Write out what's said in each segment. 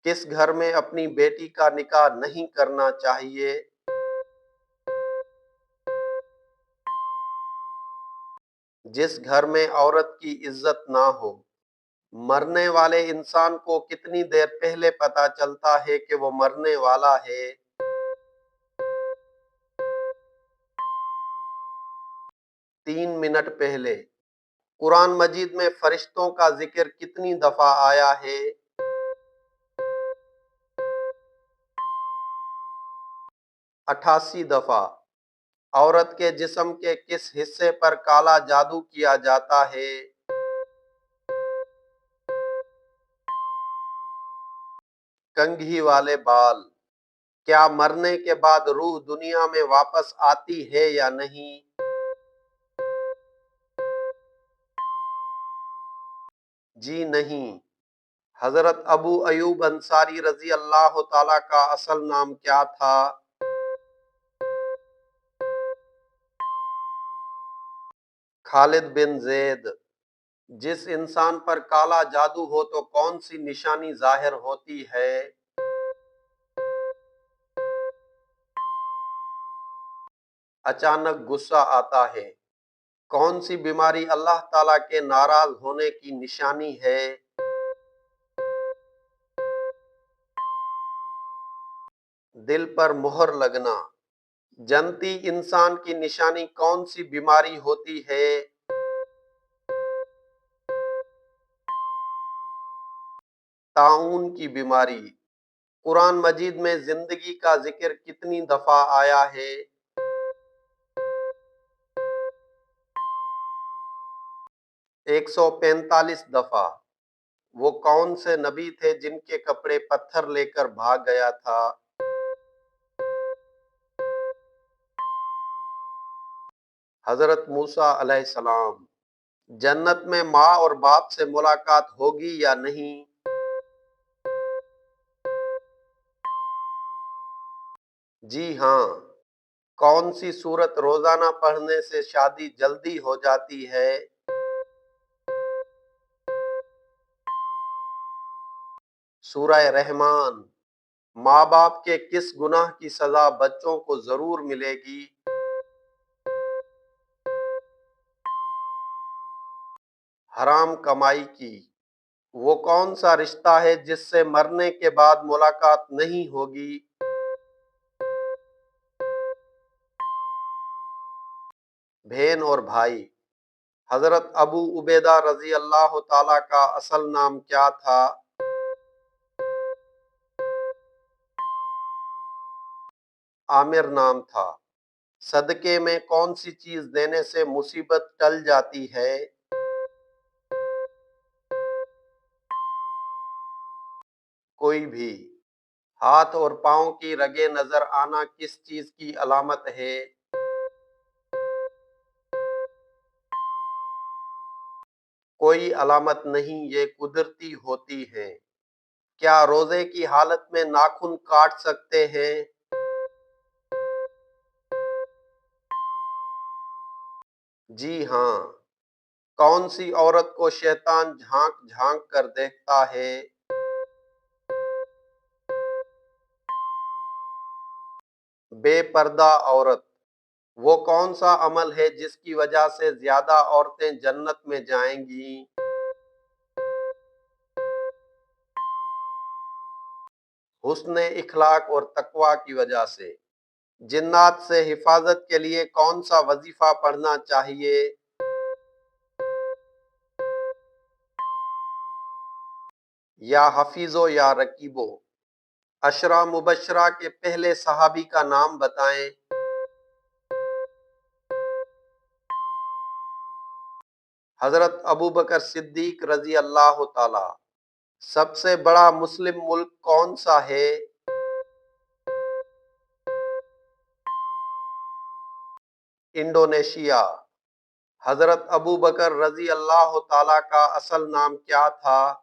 کس گھر میں اپنی بیٹی کا نکاح نہیں کرنا چاہیے؟ جس گھر میں عورت کی عزت نہ ہو۔ مرنے والے انسان کو کتنی دیر پہلے پتہ چلتا ہے کہ وہ مرنے والا ہے؟ 3 منٹ پہلے۔ قرآن مجید میں فرشتوں کا ذکر کتنی دفعہ آیا ہے؟ 88 دفعہ۔ عورت کے جسم کے کس حصے پر کالا جادو کیا جاتا ہے؟ کنگھی والے بال۔ کیا مرنے کے بعد روح دنیا میں واپس آتی ہے یا نہیں؟ جی نہیں۔ حضرت ابو ایوب انصاری رضی اللہ تعالیٰ کا اصل نام کیا تھا؟ خالد بن زید۔ جس انسان پر کالا جادو ہو تو کون سی نشانی ظاہر ہوتی ہے؟ اچانک غصہ آتا ہے۔ کون سی بیماری اللہ تعالیٰ کے ناراض ہونے کی نشانی ہے؟ دل پر مہر لگنا۔ جنتی انسان کی نشانی کون سی بیماری ہوتی ہے؟ طاعون کی بیماری۔ قرآن مجید میں زندگی کا ذکر کتنی دفعہ آیا ہے؟ 145 دفعہ۔ وہ کون سے نبی تھے جن کے کپڑے پتھر لے کر بھاگ گیا تھا؟ حضرت موسیٰ علیہ السلام۔ جنت میں ماں اور باپ سے ملاقات ہوگی یا نہیں؟ جی ہاں۔ کون سی سورت روزانہ پڑھنے سے شادی جلدی ہو جاتی ہے؟ سورہ رحمان۔ ماں باپ کے کس گناہ کی سزا بچوں کو ضرور ملے گی؟ حرام کمائی کی۔ وہ کون سا رشتہ ہے جس سے مرنے کے بعد ملاقات نہیں ہوگی؟ بہن اور بھائی۔ حضرت ابو عبیدہ رضی اللہ تعالیٰ کا اصل نام کیا تھا؟ عامر نام تھا۔ صدقے میں کون سی چیز دینے سے مصیبت ٹل جاتی ہے؟ کوئی بھی۔ ہاتھ اور پاؤں کی رگیں نظر آنا کس چیز کی علامت ہے؟ کوئی علامت نہیں، یہ قدرتی ہوتی ہے۔ کیا روزے کی حالت میں ناخن کاٹ سکتے ہیں؟ جی ہاں۔ کون سی عورت کو شیطان جھانک جھانک کر دیکھتا ہے؟ بے پردہ عورت۔ وہ کون سا عمل ہے جس کی وجہ سے زیادہ عورتیں جنت میں جائیں گی؟ حسن اخلاق اور تقوی کی وجہ سے۔ جنات سے حفاظت کے لیے کون سا وظیفہ پڑھنا چاہیے؟ یا حفیظو یا رقیبو۔ عشرہ مبشرہ کے پہلے صحابی کا نام بتائیں۔ حضرت ابوبکر صدیق رضی اللہ تعالی۔ سب سے بڑا مسلم ملک کون سا ہے؟ انڈونیشیا۔ حضرت ابوبکر رضی اللہ تعالی کا اصل نام کیا تھا؟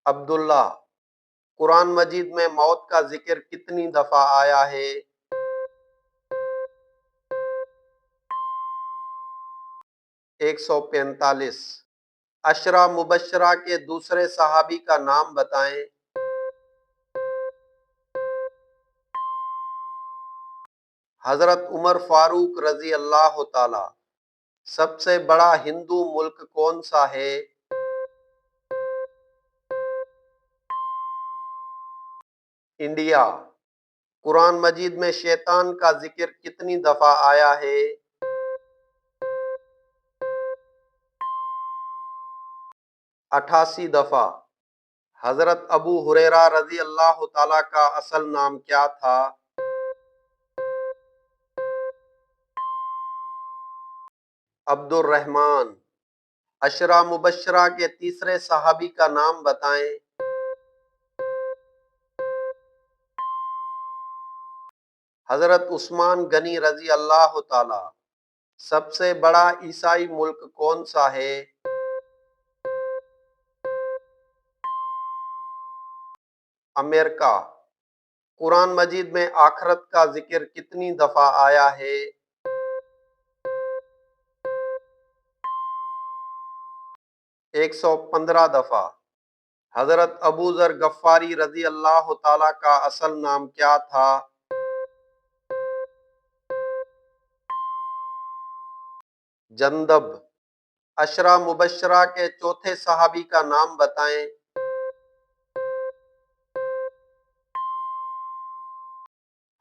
عبداللہ۔ قرآن مجید میں موت کا ذکر کتنی دفعہ آیا ہے؟ 145۔ عشرہ مبشرہ کے دوسرے صحابی کا نام بتائیں۔ حضرت عمر فاروق رضی اللہ تعالی۔ سب سے بڑا ہندو ملک کون سا ہے؟ انڈیا۔ قرآن مجید میں شیطان کا ذکر کتنی دفعہ آیا ہے؟ 88 دفعہ۔ حضرت ابو ہریرہ رضی اللہ تعالیٰ کا اصل نام کیا تھا؟ عبد الرحمن۔ عشرہ مبشرہ کے تیسرے صحابی کا نام بتائیں۔ حضرت عثمان غنی رضی اللہ تعالی۔ سب سے بڑا عیسائی ملک کون سا ہے؟ امریکہ۔ قرآن مجید میں آخرت کا ذکر کتنی دفعہ آیا ہے؟ 115 دفعہ۔ حضرت ابو ذر غفاری رضی اللہ تعالیٰ کا اصل نام کیا تھا؟ جندب۔ عشرہ مبشرہ کے چوتھے صحابی کا نام بتائیں۔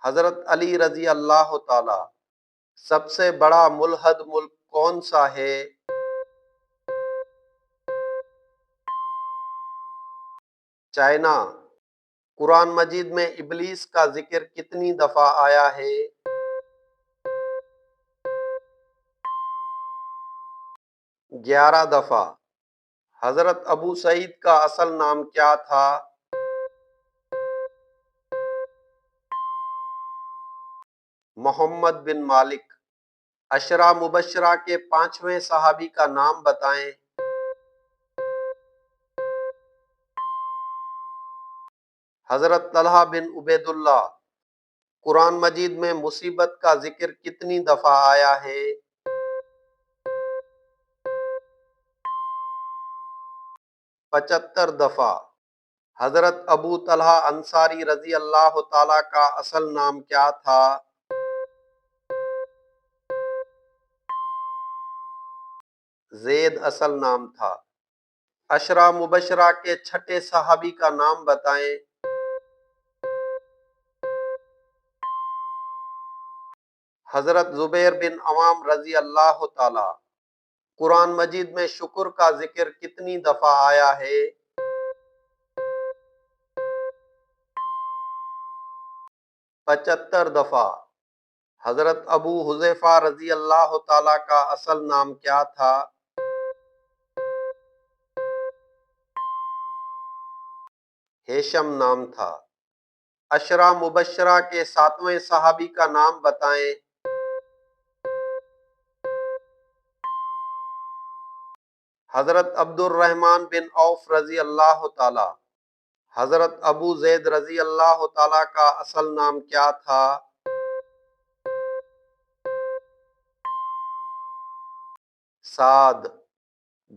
حضرت علی رضی اللہ تعالی۔ سب سے بڑا ملحد ملک کون سا ہے؟ چائنا۔ قرآن مجید میں ابلیس کا ذکر کتنی دفعہ آیا ہے؟ 11 دفعہ۔ حضرت ابو سعید کا اصل نام کیا تھا؟ محمد بن مالک۔ عشرہ مبشرہ کے پانچویں صحابی کا نام بتائیں۔ حضرت طلحہ بن عبید اللہ۔ قرآن مجید میں مصیبت کا ذکر کتنی دفعہ آیا ہے؟ 75 دفعہ۔ حضرت ابو طلحہ انصاری رضی اللہ تعالیٰ کا اصل نام کیا تھا؟ زید اصل نام تھا۔ عشرہ مبشرہ کے چھٹے صحابی کا نام بتائیں۔ حضرت زبیر بن عوام رضی اللہ تعالی۔ قرآن مجید میں شکر کا ذکر کتنی دفعہ آیا ہے؟ 75 دفعہ۔ حضرت ابو حذیفہ رضی اللہ تعالی کا اصل نام کیا تھا؟ ہیشم نام تھا۔ عشرہ مبشرہ کے ساتویں صحابی کا نام بتائیں۔ حضرت عبد الرحمن بن عوف رضی اللہ تعالی۔ حضرت ابو زید رضی اللہ تعالی کا اصل نام کیا تھا؟ سعد۔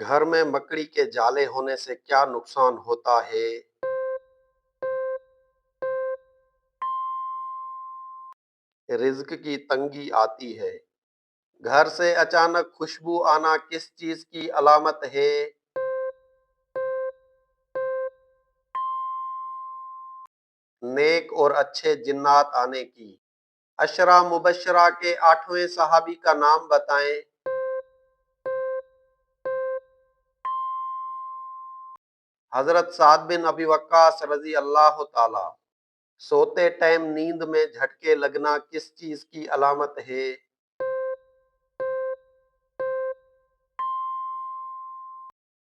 گھر میں مکڑی کے جالے ہونے سے کیا نقصان ہوتا ہے؟ رزق کی تنگی آتی ہے۔ گھر سے اچانک خوشبو آنا کس چیز کی علامت ہے؟ نیک اور اچھے جنات آنے کی۔ عشرہ مبشرہ کے 8ویں صحابی کا نام بتائیں۔ حضرت سعد بن ابی وقاص رضی اللہ تعالی۔ سوتے ٹائم نیند میں جھٹکے لگنا کس چیز کی علامت ہے؟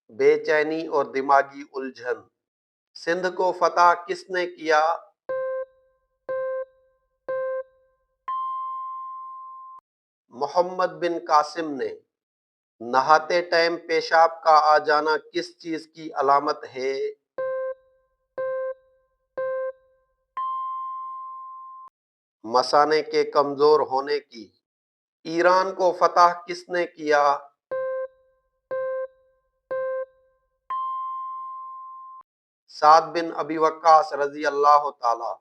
بے چینی اور دماغی الجھن۔ سندھ کو فتح کس نے کیا؟ محمد بن قاسم نے۔ نہاتے ٹائم پیشاب کا آ جانا کس چیز کی علامت ہے؟ مثانے کے کمزور ہونے کی۔ ایران کو فتح کس نے کیا؟ سعد بن ابی وقاص رضی اللہ تعالی